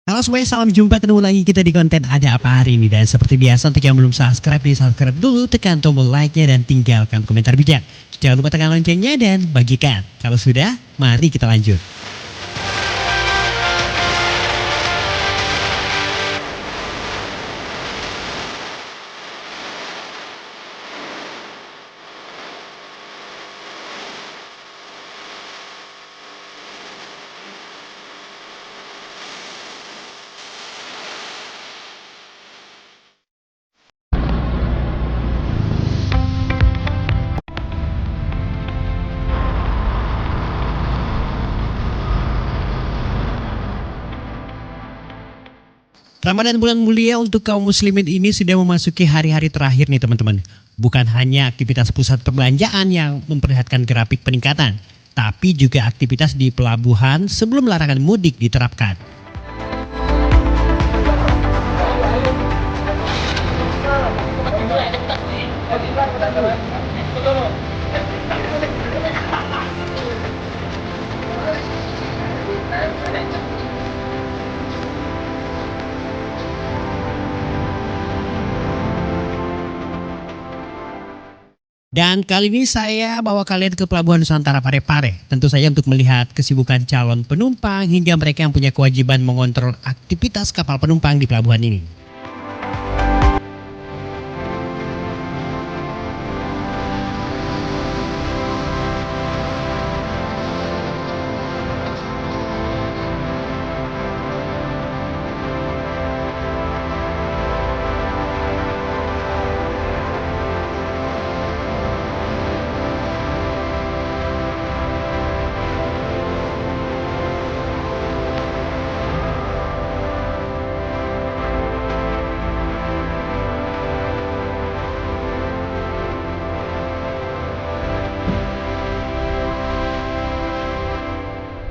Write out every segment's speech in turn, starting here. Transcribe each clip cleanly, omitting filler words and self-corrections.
Halo semuanya, salam jumpa, ketemu lagi kita di konten Ada Apa Hari ini. Dan seperti biasa, untuk yang belum subscribe, di subscribe dulu, tekan tombol like-nya dan tinggalkan komentar bijak. Jangan lupa tekan loncengnya dan bagikan. Kalau sudah, mari kita lanjut. Ramadan bulan mulia untuk kaum muslimin ini sudah memasuki hari-hari terakhir nih teman-teman. Bukan hanya aktivitas pusat perbelanjaan yang memperlihatkan grafik peningkatan, tapi juga aktivitas di pelabuhan sebelum larangan mudik diterapkan. Dan kali ini saya bawa kalian ke Pelabuhan Nusantara Parepare. Tentu saja untuk melihat kesibukan calon penumpang hingga mereka yang punya kewajiban mengontrol aktivitas kapal penumpang di pelabuhan ini.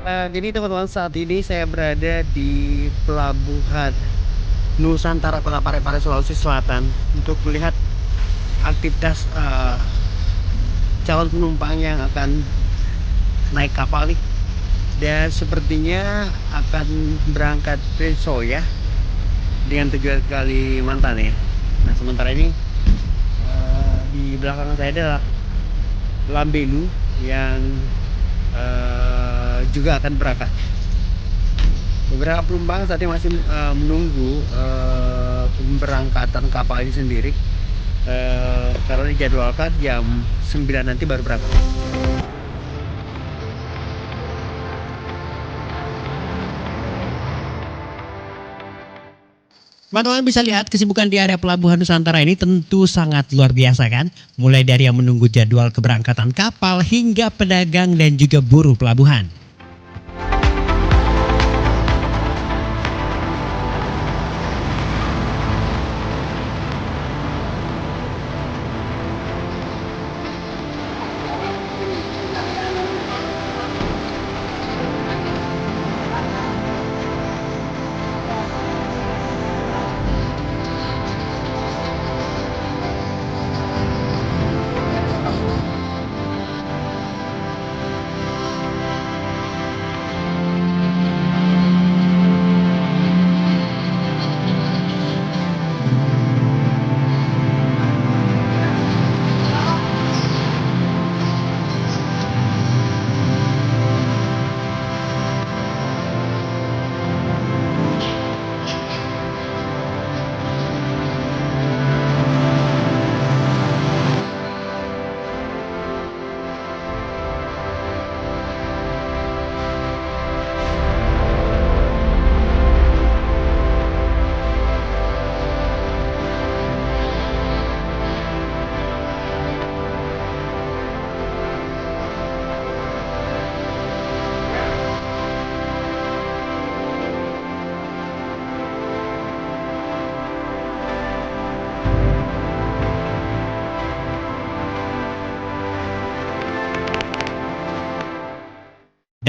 Nah, jadi teman-teman, saat ini saya berada di Pelabuhan Nusantara Kota Parepare, Sulawesi Selatan untuk melihat aktivitas calon penumpang yang akan naik kapal nih. Dan sepertinya akan berangkat besok ya, dengan tujuan Kalimantan ya. Nah, sementara ini di belakang saya adalah Lambelu yang juga akan berangkat. Beberapa penumpang saat ini masih menunggu pemberangkatan kapal ini sendiri, karena dijadwalkan jam 9 nanti baru berangkat. Teman-teman bisa lihat kesibukan di area Pelabuhan Nusantara ini tentu sangat luar biasa kan? Mulai dari yang menunggu jadwal keberangkatan kapal hingga pedagang dan juga buruh pelabuhan.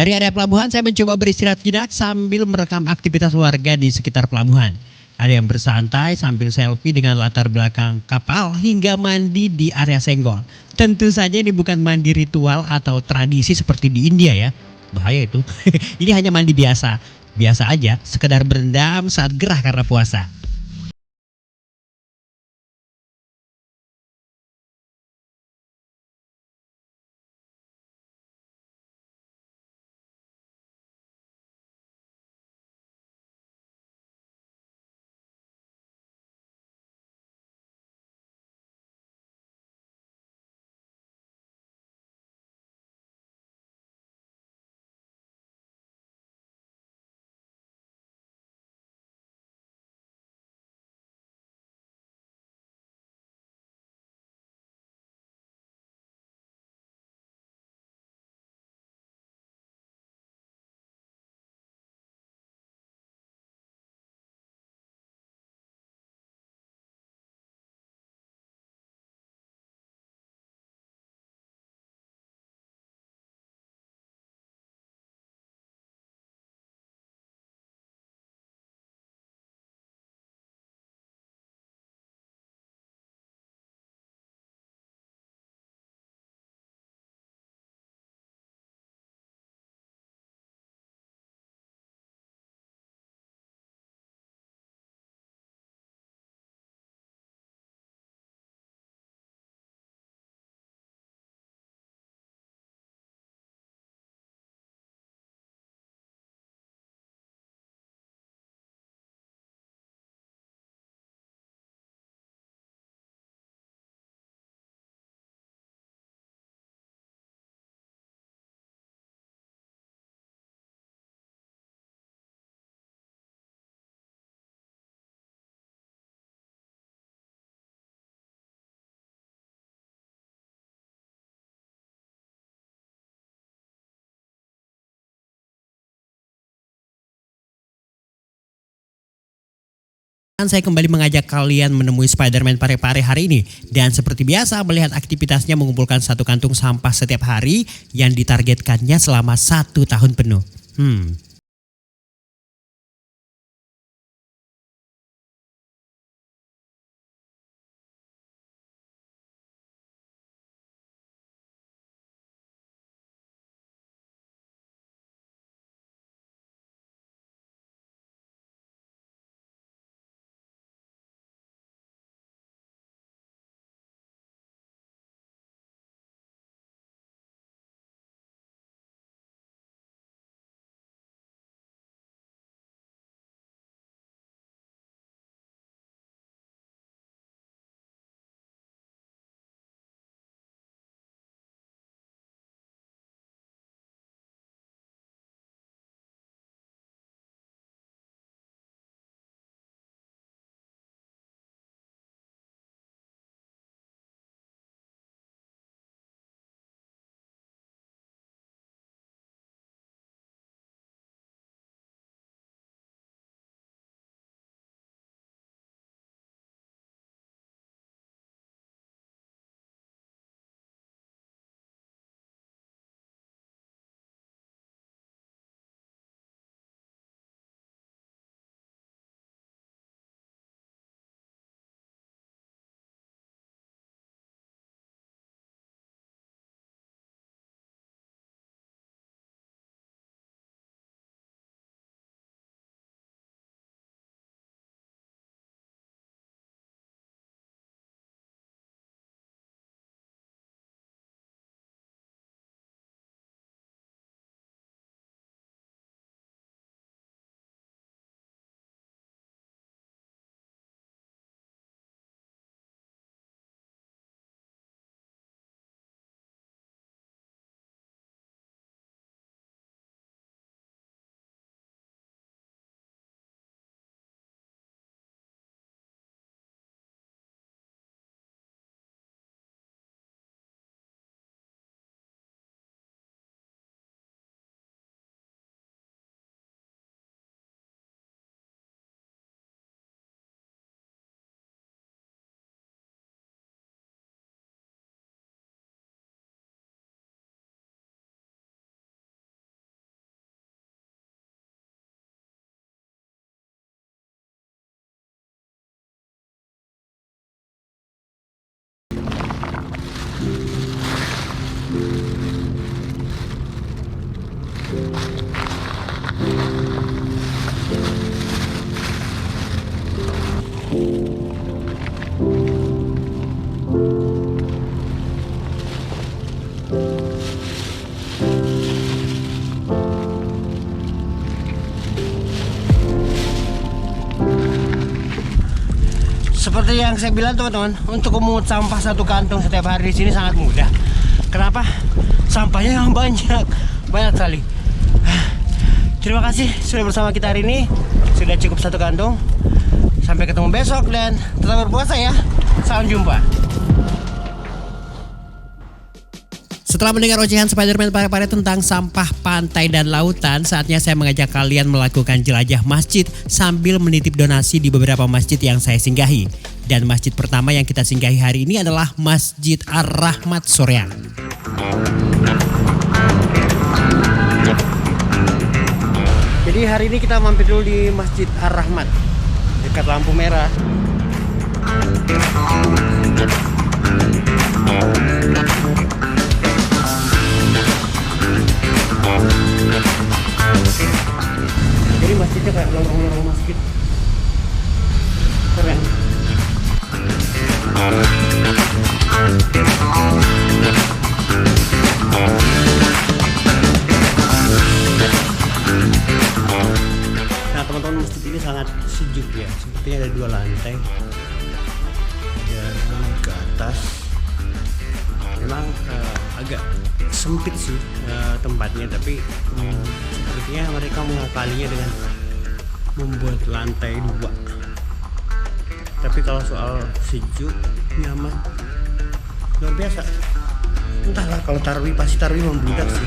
Dari area pelabuhan saya mencoba beristirahat jenak sambil merekam aktivitas warga di sekitar pelabuhan. Ada yang bersantai sambil selfie dengan latar belakang kapal hingga mandi di area senggol. Tentu saja ini bukan mandi ritual atau tradisi seperti di India ya. Bahaya itu. Ini hanya mandi biasa. Biasa aja, sekedar berendam saat gerah karena puasa. Saya kembali mengajak kalian menemui Spider-Man Parepare hari ini. Dan seperti biasa melihat aktivitasnya mengumpulkan satu kantung sampah setiap hari yang ditargetkannya selama 1 tahun penuh. seperti yang saya bilang teman-teman, untuk memungut sampah satu kantong setiap hari di sini sangat mudah. Kenapa? Sampahnya yang banyak sekali. Terima kasih sudah bersama kita hari ini. Sudah cukup satu kantong. Sampai ketemu besok dan tetap berpuasa ya. Salam jumpa. Setelah mendengar ocehan Spiderman Pare-Pare tentang sampah pantai dan lautan, saatnya saya mengajak kalian melakukan jelajah masjid sambil menitip donasi di beberapa masjid yang saya singgahi. Dan masjid pertama yang kita singgahi hari ini adalah Masjid Ar-Rahmat Soreang. Jadi hari ini kita mampir dulu di Masjid Ar-Rahmat dekat lampu merah. Jadi masjidnya kayak lorong-lorong masjid. Keren. Nah teman-teman, masjid ini sangat sejuk ya. Sepertinya ada 2 lantai. Dan naik ke atas. Memang agak sempit sih tempatnya, tapi sepertinya mereka mengakalinya dengan membuat lantai 2. Tapi kalau soal sejuk, nyaman, luar biasa. Entahlah, kalau tarawih pasti tarawih membludak sih.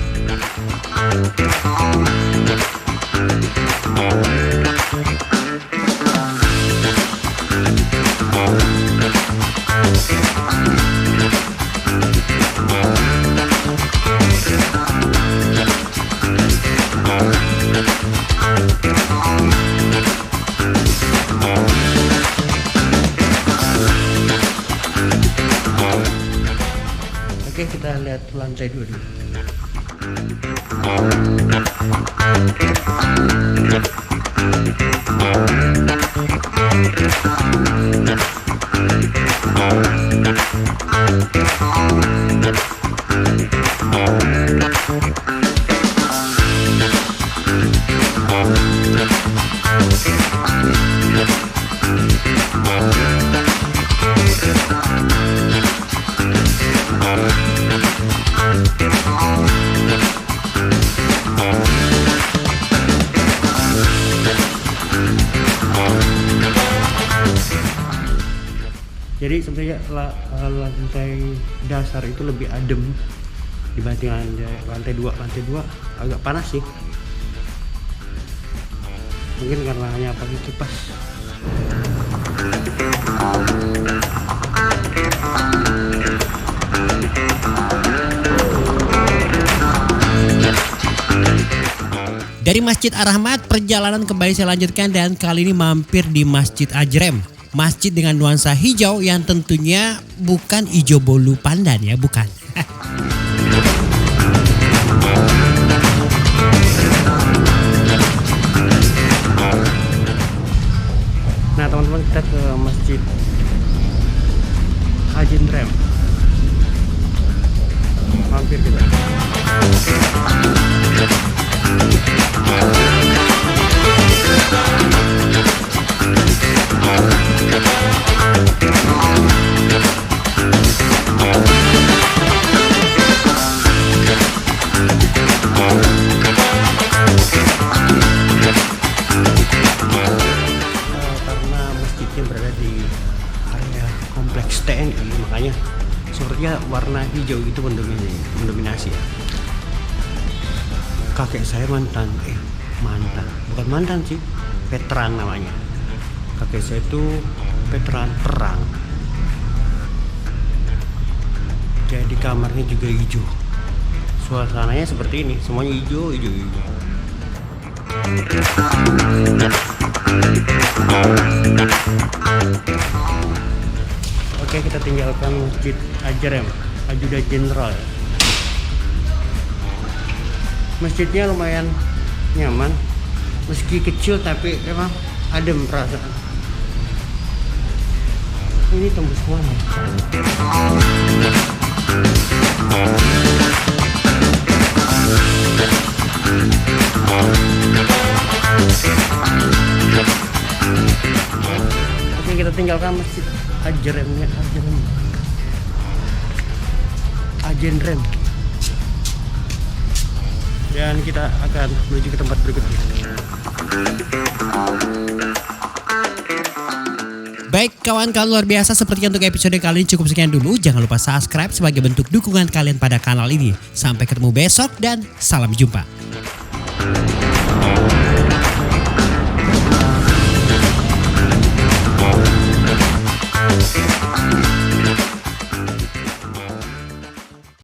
Oke, kita lihat lantai 2 dulu. Jadi sebenarnya lantai dasar itu lebih adem dibanding lantai 2. Lantai 2 agak panas sih. Mungkin karena hanya pakai kipas. Dari Masjid Ar-Rahmat, perjalanan kembali saya lanjutkan dan kali ini mampir di Masjid Ajrem. Masjid dengan nuansa hijau yang tentunya bukan hijau bolu pandan ya, bukan. Nah teman-teman, kita ke Masjid Ajrem. Mampir kita. Karena masjidnya berada di area kompleks TNI, makanya sepertinya warna hijau itu mendominasi ya. Kakek saya bukan mantan sih, veteran namanya. Kakek saya itu veteran perang. Jadi kamarnya juga hijau. Suasananya seperti ini, semuanya hijau. Oke, kita tinggalkan Masjid Ajrem, Ajuda Jenderal. Masjidnya lumayan nyaman, meski kecil tapi memang adem perasaan. Ini tembus mana? Oke, kita tinggalkan Masjid ajen rem. Dan kita akan menuju ke tempat berikutnya. Baik kawan-kawan luar biasa, sepertinya untuk episode kali ini cukup sekian dulu. Jangan lupa subscribe sebagai bentuk dukungan kalian pada kanal ini. Sampai ketemu besok dan salam jumpa.